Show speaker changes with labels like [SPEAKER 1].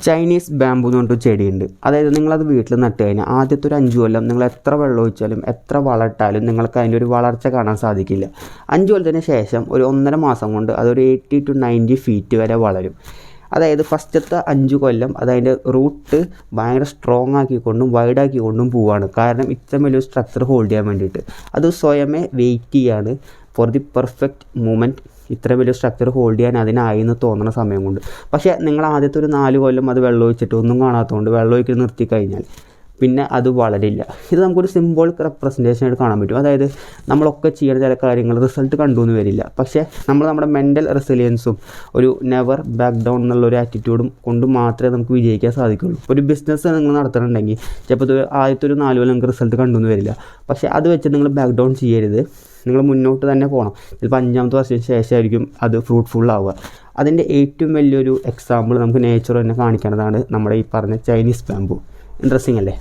[SPEAKER 1] Chinese bamboo എന്ന് പറഞ്ഞിട്ട് ചെടിയുണ്ട്. അതായത് നിങ്ങളത് വീട്ടിൽ നട്ട് കഴിഞ്ഞാൽ ആദ്യത്തെ ഒരു 5 കൊല്ലം നിങ്ങൾ എത്ര വെള്ളം ഒഴിച്ചാലും എത്ര വളമിട്ടാലും നിങ്ങൾക്ക് അതിൻ്റെ ഒരു വളർച്ച കാണാൻ സാധിക്കില്ല. 5 കൊല്ലത്തിന് ശേഷം ഒരു 1.5 മാസം കൊണ്ട് അതൊരു 80 to 90 ഫീറ്റ് വരെ വളരും. അതായത് ഫസ്റ്റത്തെ 5 കൊല്ലം അതതിൻ്റെ റൂട്ട് ഭയങ്കര സ്ട്രോങ് ആക്കിക്കൊണ്ടും വൈഡാക്കിക്കൊണ്ടും പോവുകയാണ്. കാരണം ഇത്രയും വലിയൊരു സ്ട്രക്ചർ ഹോൾഡ് ചെയ്യാൻ വേണ്ടിയിട്ട് അത് സ്വയമേ വെയിറ്റ് ചെയ്യാണ് ഫോർ ദി പെർഫെക്റ്റ് മൂമെൻറ്റ്. ഇത്ര വലിയ സ്ട്രക്ചർ ഹോൾഡ് ചെയ്യാൻ അതിനായി എന്ന് തോന്നുന്ന സമയം കൊണ്ട്. പക്ഷേ നിങ്ങൾ ആദ്യത്തെ ഒരു 4 കൊല്ലം അത് വെള്ളം ഒഴിച്ചിട്ട് ഒന്നും കാണാത്തതുകൊണ്ട് വെള്ളം ഒഴിക്കൽ നിർത്തി കഴിഞ്ഞാൽ പിന്നെ അത് വളരില്ല. ഇത് നമുക്കൊരു സിംബോളിക് റെപ്രസെൻറ്റേഷനായിട്ട് കാണാൻ പറ്റും. അതായത് നമ്മളൊക്കെ ചെയ്യുന്ന ചില കാര്യങ്ങൾ റിസൾട്ട് കണ്ടു എന്ന് വരില്ല, പക്ഷേ നമ്മുടെ മെൻ്റൽ റെസിലിയൻസും ഒരു നെവർ ബാക്ക് ഡൗൺ എന്നുള്ളൊരു ആറ്റിറ്റ്യൂഡും കൊണ്ട് മാത്രമേ നമുക്ക് വിജയിക്കാൻ സാധിക്കുള്ളൂ. ഒരു ബിസിനസ് നിങ്ങൾ നടത്തുന്നുണ്ടെങ്കിൽ ചിലപ്പോൾ ആദ്യത്തെ ഒരു 4 കൊല്ലം നിങ്ങൾക്ക് റിസൾട്ട് കണ്ടു എന്ന് വരില്ല, പക്ഷേ അത് വെച്ച് നിങ്ങൾ ബാക്ക് ഡൗൺ ചെയ്യരുത്. നിങ്ങൾ മുന്നോട്ട് തന്നെ പോകണം. ചിലപ്പോൾ 5ാമത്തെ വർഷത്തിന് ശേഷമായിരിക്കും അത് ഫ്രൂട്ട്ഫുൾ ആവുക. അതിൻ്റെ ഏറ്റവും വലിയൊരു എക്സാമ്പിൾ നമുക്ക് നേച്ചർ തന്നെ കാണിക്കേണ്ടതാണ് നമ്മുടെ ഈ പറഞ്ഞ ചൈനീസ് ബാമ്പു. ഇൻട്രസ്റ്റിംഗ് അല്ലേ?